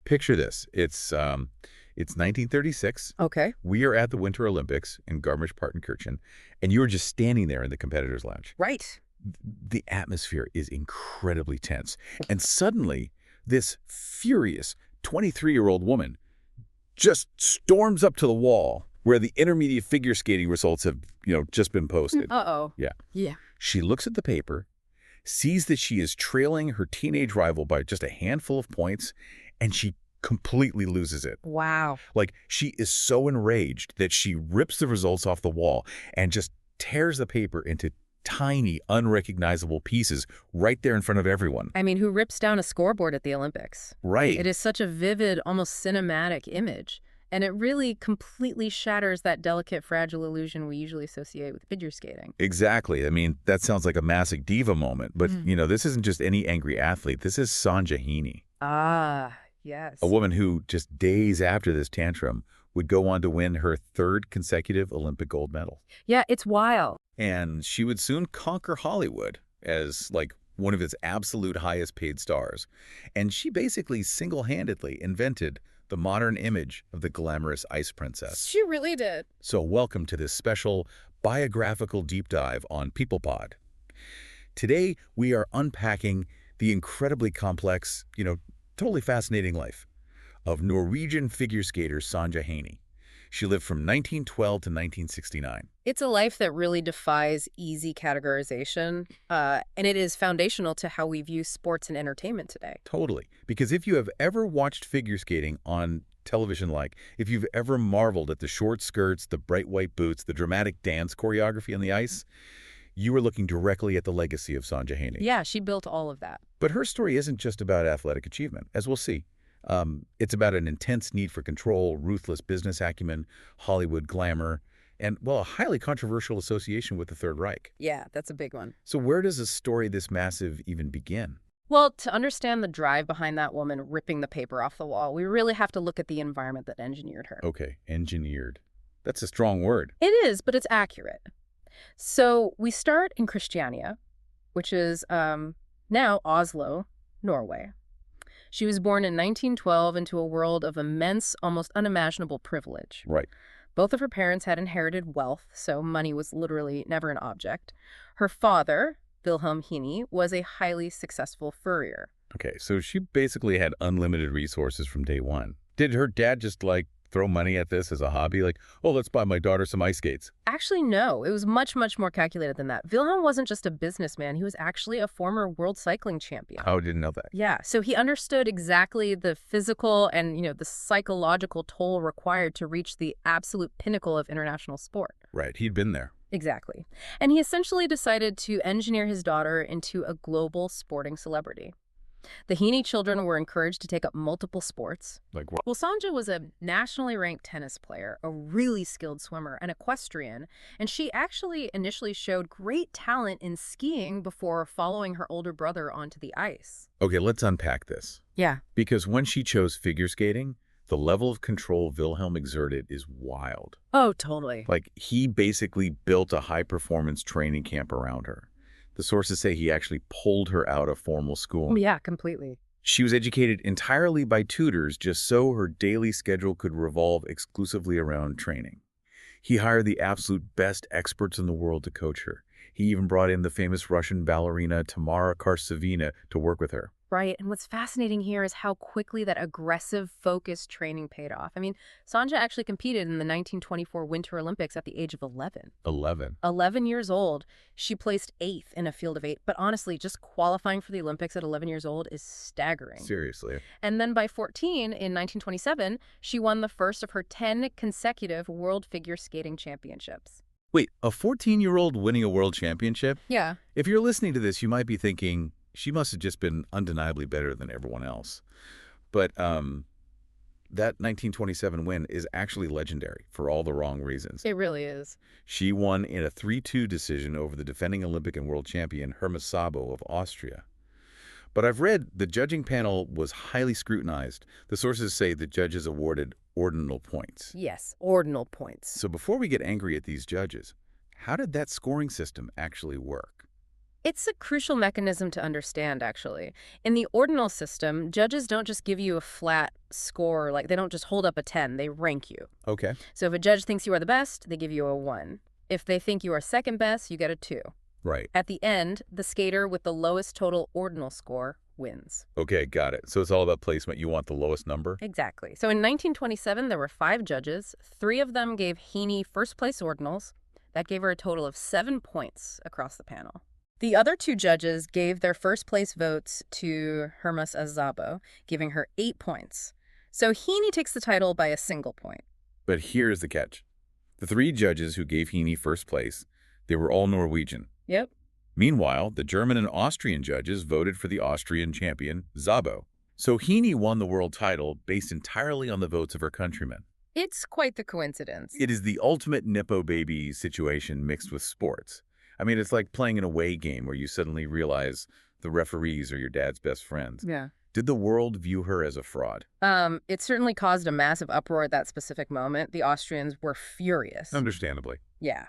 picture this. It's 1936. Okay. We are at the Winter Olympics in Garmisch-Partenkirchen, and you are just standing there in the competitors' lounge. Right. The atmosphere is incredibly tense. And suddenly, this furious 23-year-old woman just storms up to the wall where the intermediate figure skating results have, just been posted. Uh-oh. Yeah. Yeah. She looks at the paper, sees that she is trailing her teenage rival by just a handful of points, and she completely loses it. Wow. Like, she is so enraged that she rips the results off the wall and just tears the paper into tiny, unrecognizable pieces right there in front of everyone. I mean, who rips down a scoreboard at the Olympics? Right. It is such a vivid, almost cinematic image. And it really completely shatters that delicate, fragile illusion we usually associate with figure skating. Exactly. I mean, that sounds like a massive diva moment. But, this isn't just any angry athlete. This is Sonja Henie. Ah, yes. A woman who, just days after this tantrum, would go on to win her third consecutive Olympic gold medal. Yeah, it's wild. And she would soon conquer Hollywood as, one of its absolute highest paid stars. And she basically single-handedly invented the modern image of the glamorous ice princess. She really did. So welcome to this special biographical deep dive on PeoplePod. Today, we are unpacking the incredibly complex, totally fascinating life of Norwegian figure skater Sonja Henie. She lived from 1912 to 1969. It's a life that really defies easy categorization, and it is foundational to how we view sports and entertainment today. Totally. Because if you have ever watched figure skating on television, if you've ever marveled at the short skirts, the bright white boots, the dramatic dance choreography on the ice, you are looking directly at the legacy of Sonja Henie. Yeah, she built all of that. But her story isn't just about athletic achievement, as we'll see. It's about an intense need for control, ruthless business acumen, Hollywood glamour, and, a highly controversial association with the Third Reich. Yeah, that's a big one. So where does a story this massive even begin? Well, to understand the drive behind that woman ripping the paper off the wall, we really have to look at the environment that engineered her. Okay, engineered. That's a strong word. It is, but it's accurate. So we start in Christiania, which is now Oslo, Norway. She was born in 1912 into a world of immense, almost unimaginable privilege. Right. Both of her parents had inherited wealth, so money was literally never an object. Her father, Wilhelm Henie, was a highly successful furrier. Okay, so she basically had unlimited resources from day one. Did her dad just, throw money at this as a hobby? Let's buy my daughter some ice skates. Actually, no. It was much, much more calculated than that. Wilhelm wasn't just a businessman. He was actually a former world cycling champion. Oh, didn't know that. Yeah, so he understood exactly the physical and, the psychological toll required to reach the absolute pinnacle of international sport. Right, he'd been there. Exactly. And he essentially decided to engineer his daughter into a global sporting celebrity. The Henie children were encouraged to take up multiple sports. Like what? Well, Sonja was a nationally ranked tennis player, a really skilled swimmer, an equestrian, and she actually initially showed great talent in skiing before following her older brother onto the ice. Okay, let's unpack this. Yeah. Because when she chose figure skating, the level of control Wilhelm exerted is wild. Oh, totally. He basically built a high-performance training camp around her. The sources say he actually pulled her out of formal school. Yeah, completely. She was educated entirely by tutors just so her daily schedule could revolve exclusively around training. He hired the absolute best experts in the world to coach her. He even brought in the famous Russian ballerina Tamara Karsavina to work with her. Right, and what's fascinating here is how quickly that aggressive, focused training paid off. I mean, Sonja actually competed in the 1924 Winter Olympics at the age of 11. 11 years old. She placed 8th in a field of 8, but honestly, just qualifying for the Olympics at 11 years old is staggering. Seriously. And then by 14, in 1927, she won the first of her 10 consecutive World Figure Skating Championships. Wait, a 14-year-old winning a world championship? Yeah. If you're listening to this, you might be thinking, she must have just been undeniably better than everyone else. But that 1927 win is actually legendary for all the wrong reasons. It really is. She won in a 3-2 decision over the defending Olympic and world champion Hermes Sabo of Austria. But I've read the judging panel was highly scrutinized. The sources say the judges awarded ordinal points. Yes, ordinal points. So before we get angry at these judges, how did that scoring system actually work? It's a crucial mechanism to understand, actually. In the ordinal system, judges don't just give you a flat score, like they don't just hold up a 10, they rank you. Okay. So if a judge thinks you are the best, they give you a 1. If they think you are second best, you get a 2. Right. At the end, the skater with the lowest total ordinal score wins. Okay, got it. So it's all about placement. You want the lowest number? Exactly. So in 1927, there were 5 judges. 3 of them gave Henie first place ordinals. That gave her a total of 7 points across the panel. The other 2 judges gave their first place votes to Hermas Azabo, giving her 8 points. So Henie takes the title by a single point. But here's the catch. The 3 judges who gave Henie first place, they were all Norwegian. Yep. Meanwhile, the German and Austrian judges voted for the Austrian champion, Szabo. So Henie won the world title based entirely on the votes of her countrymen. It's quite the coincidence. It is the ultimate Nippo baby situation mixed with sports. I mean, it's like playing an away game where you suddenly realize the referees are your dad's best friends. Yeah. Did the world view her as a fraud? It certainly caused a massive uproar at that specific moment. The Austrians were furious. Understandably. Yeah.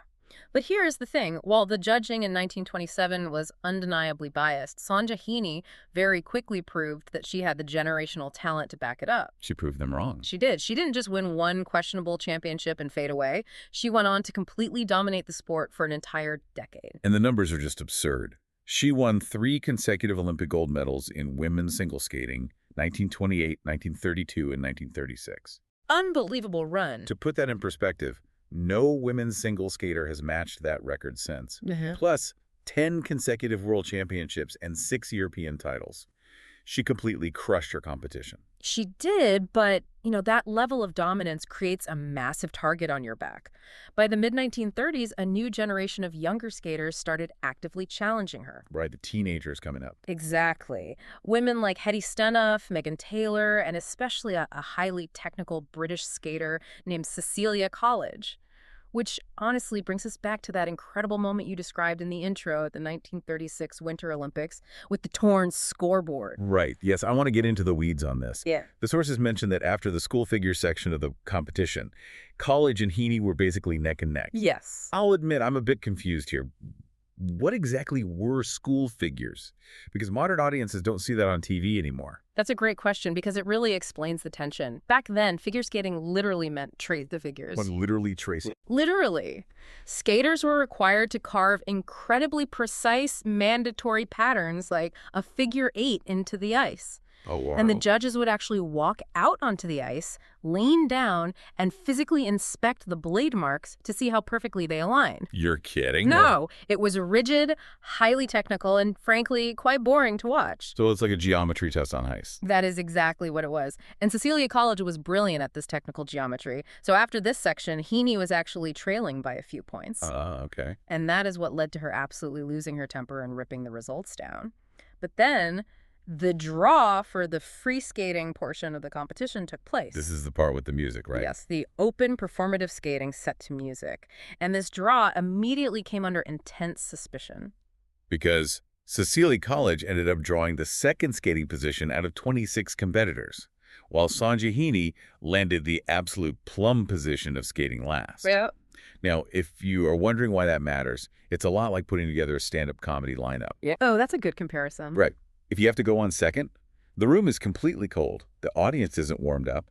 But here's the thing. While the judging in 1927 was undeniably biased, Sonja Henie very quickly proved that she had the generational talent to back it up. She proved them wrong. She did. She didn't just win one questionable championship and fade away. She went on to completely dominate the sport for an entire decade. And the numbers are just absurd. She won 3 consecutive Olympic gold medals in women's single skating, 1928, 1932, and 1936. Unbelievable run. To put that in perspective, no women's single skater has matched that record since. Plus, 10 consecutive world championships and 6 European titles. She completely crushed her competition. She did, but, that level of dominance creates a massive target on your back. By the mid-1930s, a new generation of younger skaters started actively challenging her. Right, the teenagers coming up. Exactly. Women like Hedy Stenhoff, Megan Taylor, and especially a highly technical British skater named Cecilia College. Which honestly brings us back to that incredible moment you described in the intro at the 1936 Winter Olympics with the torn scoreboard. Right. Yes, I want to get into the weeds on this. Yeah. The sources mentioned that after the school figure section of the competition, College and Henie were basically neck and neck. Yes. I'll admit I'm a bit confused here. What exactly were school figures? Because modern audiences don't see that on TV anymore. That's a great question because it really explains the tension. Back then, figure skating literally meant trace the figures. What, literally trace it? Literally. Skaters were required to carve incredibly precise, mandatory patterns like a figure 8 into the ice. Oh, wow. And the judges would actually walk out onto the ice, lean down, and physically inspect the blade marks to see how perfectly they align. You're kidding? No, it was rigid, highly technical, and frankly, quite boring to watch. So it's like a geometry test on ice. That is exactly what it was. And Cecilia College was brilliant at this technical geometry. So after this section, Henie was actually trailing by a few points. Okay. And that is what led to her absolutely losing her temper and ripping the results down. But then the draw for the free skating portion of the competition took place. This is the part with the music, right? Yes, the open performative skating set to music. And this draw immediately came under intense suspicion. Because Cecilia College ended up drawing the second skating position out of 26 competitors, while Sonja Henie landed the absolute plum position of skating last. Yep. Now, if you are wondering why that matters, it's a lot like putting together a stand-up comedy lineup. Yeah. Oh, that's a good comparison. Right. If you have to go on second, the room is completely cold. The audience isn't warmed up.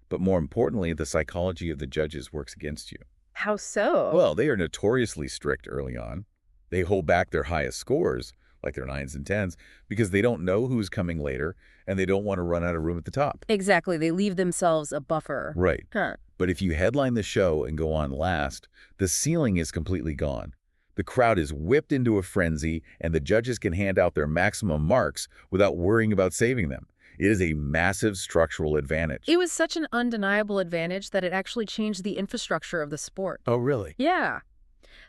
But more importantly, the psychology of the judges works against you. How so? Well, they are notoriously strict early on. They hold back their highest scores, like their 9s and 10s, because they don't know who's coming later, and they don't want to run out of room at the top. Exactly. They leave themselves a buffer. Right. Huh. But if you headline the show and go on last, the ceiling is completely gone. The crowd is whipped into a frenzy, and the judges can hand out their maximum marks without worrying about saving them. It is a massive structural advantage. It was such an undeniable advantage that it actually changed the infrastructure of the sport. Oh, really? Yeah.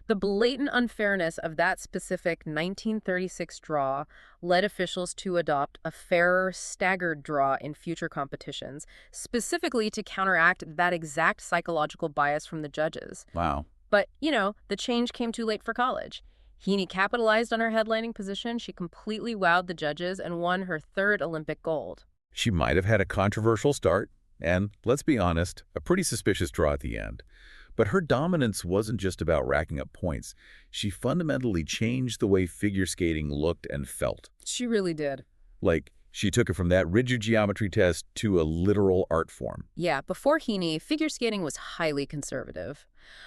The blatant unfairness of that specific 1936 draw led officials to adopt a fairer, staggered draw in future competitions, specifically to counteract that exact psychological bias from the judges. Wow. But, the change came too late for College. Henie capitalized on her headlining position. She completely wowed the judges and won her 3rd Olympic gold. She might have had a controversial start and, let's be honest, a pretty suspicious draw at the end. But her dominance wasn't just about racking up points. She fundamentally changed the way figure skating looked and felt. She really did. Like, she took it from that rigid geometry test to a literal art form. Yeah, before Henie, figure skating was highly conservative.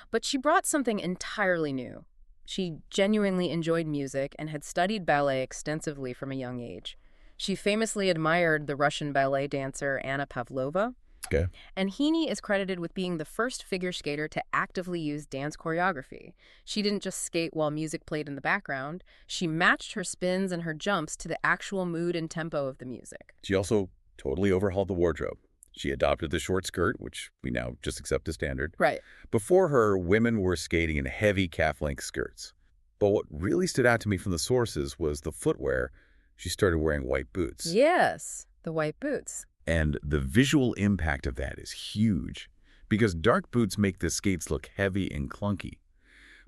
But she brought something entirely new. She genuinely enjoyed music and had studied ballet extensively from a young age. She famously admired the Russian ballet dancer Anna Pavlova. Okay. And Henie is credited with being the first figure skater to actively use dance choreography. She didn't just skate while music played in the background. She matched her spins and her jumps to the actual mood and tempo of the music. She also totally overhauled the wardrobe. She adopted the short skirt, which we now just accept as standard. Right. Before her, women were skating in heavy calf-length skirts. But what really stood out to me from the sources was the footwear. She started wearing white boots. Yes, the white boots. And the visual impact of that is huge, because dark boots make the skates look heavy and clunky.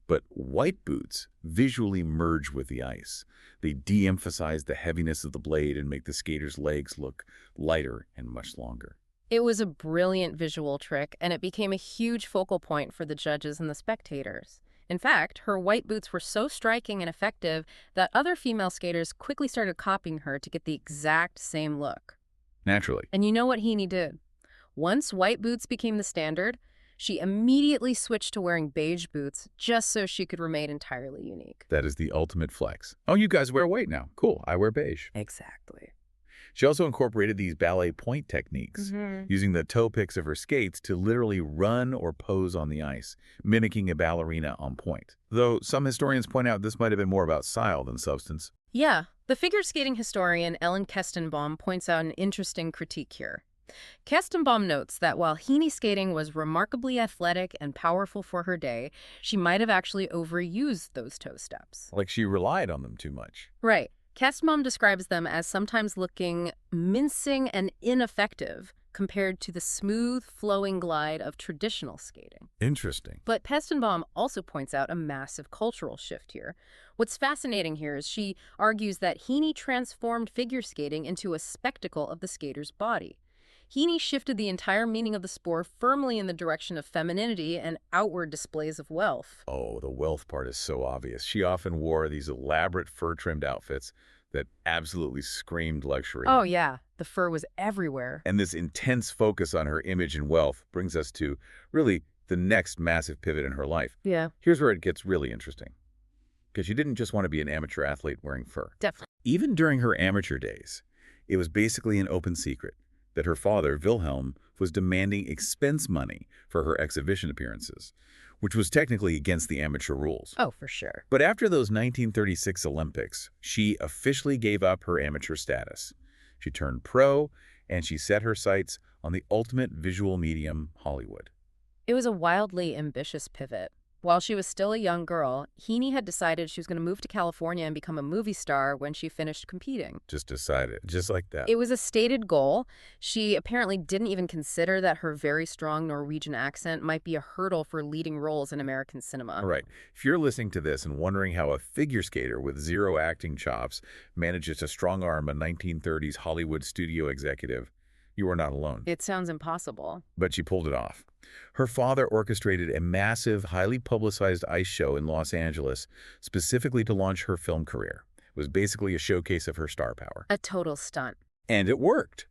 But white boots visually merge with the ice. They de-emphasize the heaviness of the blade and make the skater's legs look lighter and much longer. It was a brilliant visual trick, and it became a huge focal point for the judges and the spectators. In fact, her white boots were so striking and effective that other female skaters quickly started copying her to get the exact same look. Naturally. And you know what Henie did? Once white boots became the standard, she immediately switched to wearing beige boots just so she could remain entirely unique. That is the ultimate flex. Oh, you guys wear white now. Cool, I wear beige. Exactly. She also incorporated these ballet point techniques, using the toe picks of her skates to literally run or pose on the ice, mimicking a ballerina on point. Though some historians point out this might have been more about style than substance. Yeah, the figure skating historian Ellen Kestenbaum points out an interesting critique here. Kestenbaum notes that while Henie skating was remarkably athletic and powerful for her day, she might have actually overused those toe steps. Like she relied on them too much. Right. Kestenbaum describes them as sometimes looking mincing and ineffective compared to the smooth, flowing glide of traditional skating. Interesting. But Kestenbaum also points out a massive cultural shift here. What's fascinating here is she argues that Henie transformed figure skating into a spectacle of the skater's body. Henie shifted the entire meaning of the sport firmly in the direction of femininity and outward displays of wealth. Oh, the wealth part is so obvious. She often wore these elaborate fur-trimmed outfits that absolutely screamed luxury. Oh, yeah. The fur was everywhere. And this intense focus on her image and wealth brings us to, really, the next massive pivot in her life. Yeah. Here's where it gets really interesting. Because she didn't just want to be an amateur athlete wearing fur. Definitely. Even during her amateur days, it was basically an open secret that her father, Wilhelm, was demanding expense money for her exhibition appearances, which was technically against the amateur rules. Oh, for sure. But after those 1936 Olympics, she officially gave up her amateur status. She turned pro, and she set her sights on the ultimate visual medium, Hollywood. It was a wildly ambitious pivot. While she was still a young girl, Henie had decided she was going to move to California and become a movie star when she finished competing. Just decided, just like that. It was a stated goal. She apparently didn't even consider that her very strong Norwegian accent might be a hurdle for leading roles in American cinema. All right. If you're listening to this and wondering how a figure skater with zero acting chops manages to strong-arm a 1930s Hollywood studio executive, you are not alone. It sounds impossible. But she pulled it off. Her father orchestrated a massive, highly publicized ice show in Los Angeles specifically to launch her film career. It was basically a showcase of her star power. A total stunt. And it worked.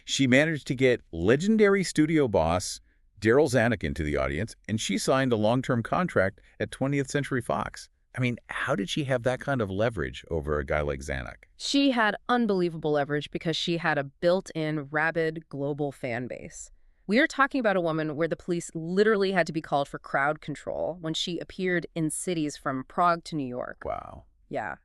She managed to get legendary studio boss Daryl Zanuck into the audience, and she signed a long-term contract at 20th Century Fox. I mean, how did she have that kind of leverage over a guy like Zanuck? She had unbelievable leverage because she had a built-in, rabid, global fan base. We are talking about a woman where the police literally had to be called for crowd control when she appeared in cities from Prague to New York. Wow. Yeah.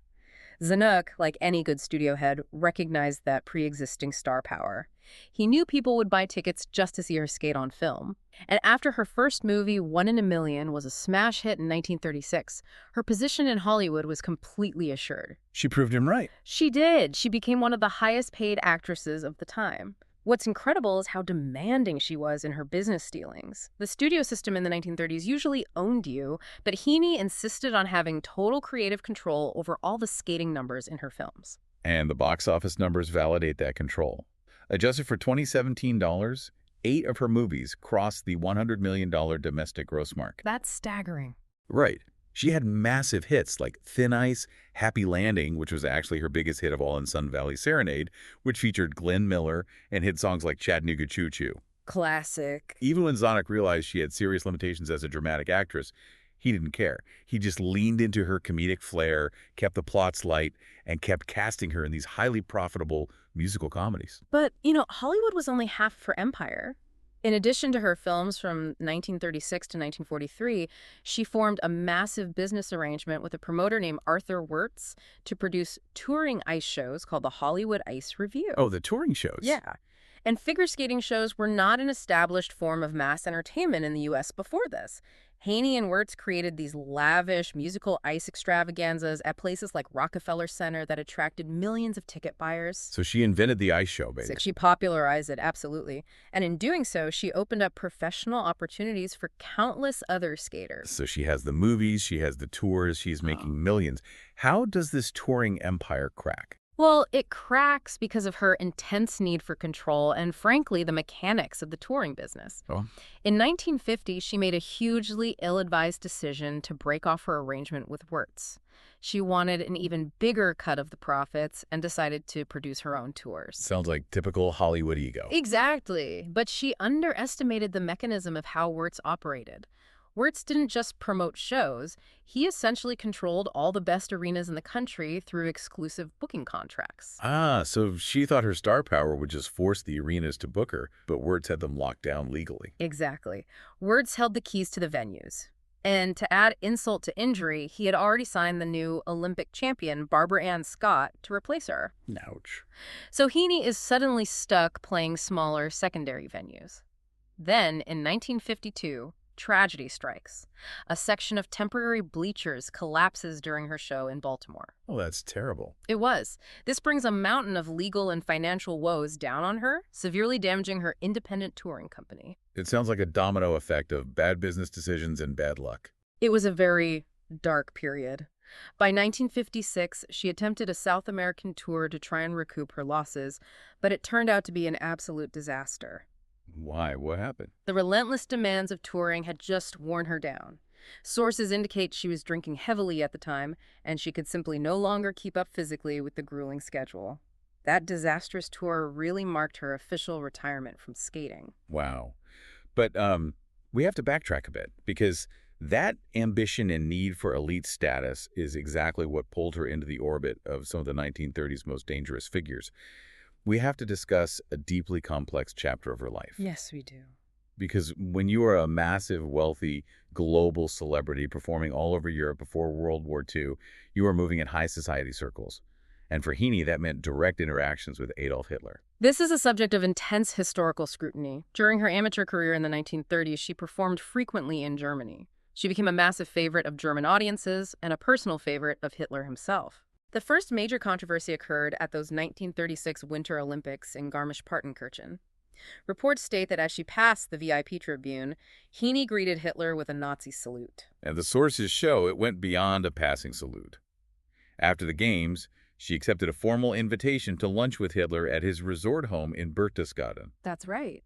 Zanuck, like any good studio head, recognized that pre-existing star power. He knew people would buy tickets just to see her skate on film. And after her first movie, One in a Million, was a smash hit in 1936, her position in Hollywood was completely assured. She proved him right. She did. She became one of the highest-paid actresses of the time. What's incredible is how demanding she was in her business dealings. The studio system in the 1930s usually owned you, but Henie insisted on having total creative control over all the skating numbers in her films. And the box office numbers validate that control. Adjusted for 2017 dollars, 8 of her movies crossed the $100 million domestic gross mark. That's staggering. Right. She had massive hits like Thin Ice, Happy Landing, which was actually her biggest hit of all, and Sun Valley Serenade, which featured Glenn Miller and hit songs like Chattanooga Choo Choo. Classic. Even when Zanuck realized she had serious limitations as a dramatic actress, he didn't care. He just leaned into her comedic flair, kept the plots light, and kept casting her in these highly profitable musical comedies. But, Hollywood was only half of her empire. In addition to her films from 1936 to 1943, she formed a massive business arrangement with a promoter named Arthur Wirtz to produce touring ice shows called the Hollywood Ice Review. Oh, the touring shows? Yeah. And figure skating shows were not an established form of mass entertainment in the U.S. before this. Henie and Wirtz created these lavish musical ice extravaganzas at places like Rockefeller Center that attracted millions of ticket buyers. So she invented the ice show, baby. She popularized it, absolutely. And in doing so, she opened up professional opportunities for countless other skaters. So she has the movies, she has the tours, she's making millions. How does this touring empire crack? Well, it cracks because of her intense need for control and, frankly, the mechanics of the touring business. Oh. In 1950, she made a hugely ill-advised decision to break off her arrangement with Wirtz. She wanted an even bigger cut of the profits and decided to produce her own tours. Sounds like typical Hollywood ego. Exactly. But she underestimated the mechanism of how Wirtz operated. Wirtz didn't just promote shows, he essentially controlled all the best arenas in the country through exclusive booking contracts. Ah, so she thought her star power would just force the arenas to book her, but Wirtz had them locked down legally. Exactly. Wirtz held the keys to the venues. And to add insult to injury, he had already signed the new Olympic champion, Barbara Ann Scott, to replace her. Ouch. So Henie is suddenly stuck playing smaller secondary venues. Then, in 1952, tragedy strikes. A section of temporary bleachers collapses during her show in Baltimore. Oh, that's terrible. It was. This brings a mountain of legal and financial woes down on her, severely damaging her independent touring company. It sounds like a domino effect of bad business decisions and bad luck. It was a very dark period. By 1956, she attempted a South American tour to try and recoup her losses, but it turned out to be an absolute disaster. Why? What happened? The relentless demands of touring had just worn her down. Sources indicate she was drinking heavily at the time, and she could simply no longer keep up physically with the grueling schedule. That disastrous tour really marked her official retirement from skating. Wow. But we have to backtrack a bit, because that ambition and need for elite status is exactly what pulled her into the orbit of some of the 1930s most dangerous figures. We have to discuss a deeply complex chapter of her life. Yes, we do. Because when you are a massive, wealthy, global celebrity performing all over Europe before World War II, you are moving in high society circles. And for Henie, that meant direct interactions with Adolf Hitler. This is a subject of intense historical scrutiny. During her amateur career in the 1930s, she performed frequently in Germany. She became a massive favorite of German audiences and a personal favorite of Hitler himself. The first major controversy occurred at those 1936 Winter Olympics in Garmisch-Partenkirchen. Reports state that as she passed the VIP tribune, Henie greeted Hitler with a Nazi salute. And the sources show it went beyond a passing salute. After the games, she accepted a formal invitation to lunch with Hitler at his resort home in Berchtesgaden. That's right.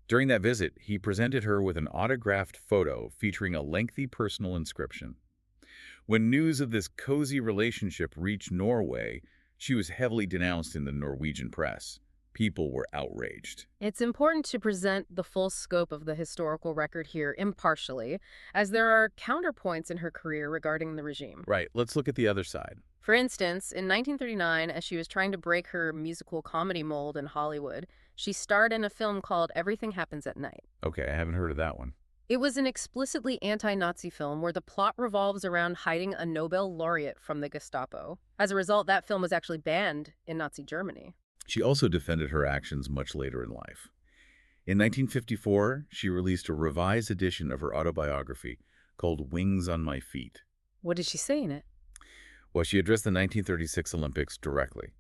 During that visit, he presented her with an autographed photo featuring a lengthy personal inscription. When news of this cozy relationship reached Norway, she was heavily denounced in the Norwegian press. People were outraged. It's important to present the full scope of the historical record here impartially, as there are counterpoints in her career regarding the regime. Right, let's look at the other side. For instance, in 1939, as she was trying to break her musical comedy mold in Hollywood, she starred in a film called Everything Happens at Night. Okay, I haven't heard of that one. It was an explicitly anti-Nazi film where the plot revolves around hiding a Nobel laureate from the Gestapo. As a result, that film was actually banned in Nazi Germany. She also defended her actions much later in life. In 1954, she released a revised edition of her autobiography called Wings on My Feet. What did she say in it? Well, she addressed the 1936 Olympics directly.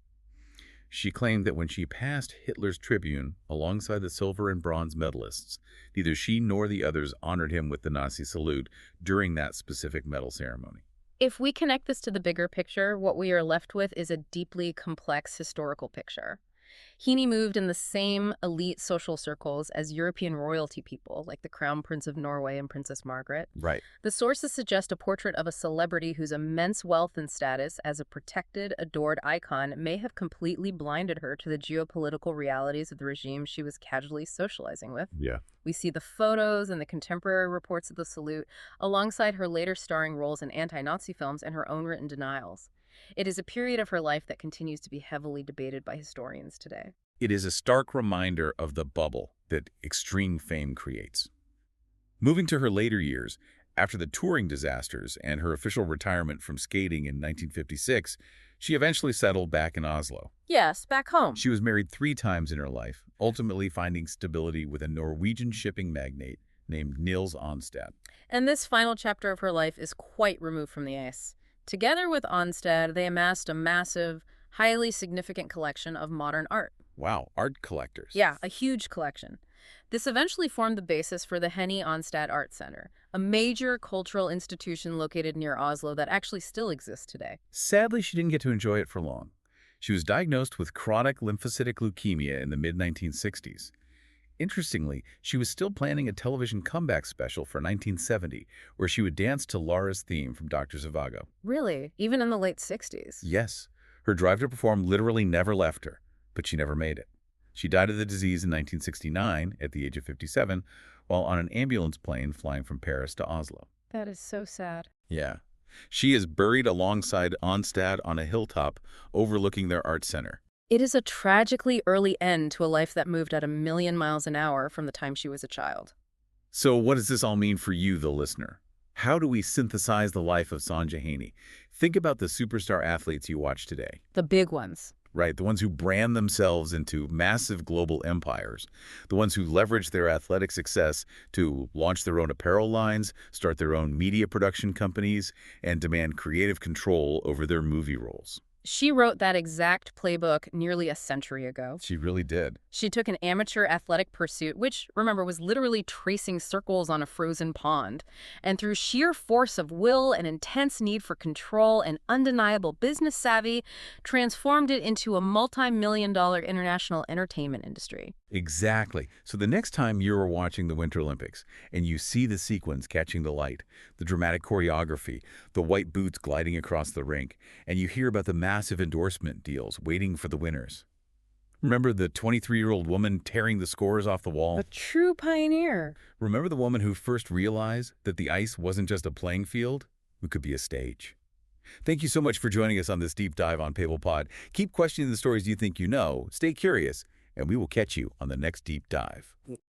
She claimed that when she passed Hitler's tribune alongside the silver and bronze medalists, neither she nor the others honored him with the Nazi salute during that specific medal ceremony. If we connect this to the bigger picture, what we are left with is a deeply complex historical picture. Henie moved in the same elite social circles as European royalty people, like the Crown Prince of Norway and Princess Margaret. Right. The sources suggest a portrait of a celebrity whose immense wealth and status as a protected, adored icon may have completely blinded her to the geopolitical realities of the regime she was casually socializing with. Yeah. We see the photos and the contemporary reports of the salute, alongside her later starring roles in anti-Nazi films and her own written denials. It is a period of her life that continues to be heavily debated by historians today. It is a stark reminder of the bubble that extreme fame creates. Moving to her later years, after the touring disasters and her official retirement from skating in 1956, she eventually settled back in Oslo. Yes, back home. She was married 3 times in her life, ultimately finding stability with a Norwegian shipping magnate named Nils Onstad. And this final chapter of her life is quite removed from the ice. Together with Onstad, they amassed a massive, highly significant collection of modern art. Wow, art collectors. Yeah, a huge collection. This eventually formed the basis for the Henie Onstad Art Center, a major cultural institution located near Oslo that actually still exists today. Sadly, she didn't get to enjoy it for long. She was diagnosed with chronic lymphocytic leukemia in the mid-1960s. Interestingly, she was still planning a television comeback special for 1970, where she would dance to Laura's theme from Dr. Zhivago. Really? Even in the late 60s? Yes, her drive to perform literally never left her, but she never made it. She died of the disease in 1969 at the age of 57 while on an ambulance plane flying from Paris to Oslo. That is so sad. Yeah. She is buried alongside Onstad on a hilltop overlooking their art center. It is a tragically early end to a life that moved at 1,000,000 miles an hour from the time she was a child. So what does this all mean for you, the listener? How do we synthesize the life of Sonja Henie? Think about the superstar athletes you watch today. The big ones. Right, the ones who brand themselves into massive global empires, the ones who leverage their athletic success to launch their own apparel lines, start their own media production companies, and demand creative control over their movie roles. She wrote that exact playbook nearly a century ago. She really did. She took an amateur athletic pursuit, which, remember, was literally tracing circles on a frozen pond, and through sheer force of will and intense need for control and undeniable business savvy, transformed it into a multi-million-dollar international entertainment industry. Exactly. So the next time you're watching the Winter Olympics and you see the sequence catching the light, the dramatic choreography, the white boots gliding across the rink, and you hear about the massive endorsement deals waiting for the winners. Remember the 23-year-old woman tearing the scores off the wall? A true pioneer. Remember the woman who first realized that the ice wasn't just a playing field? It could be a stage. Thank you so much for joining us on this deep dive on PablePod. Keep questioning the stories you think you know, stay curious, and we will catch you on the next deep dive.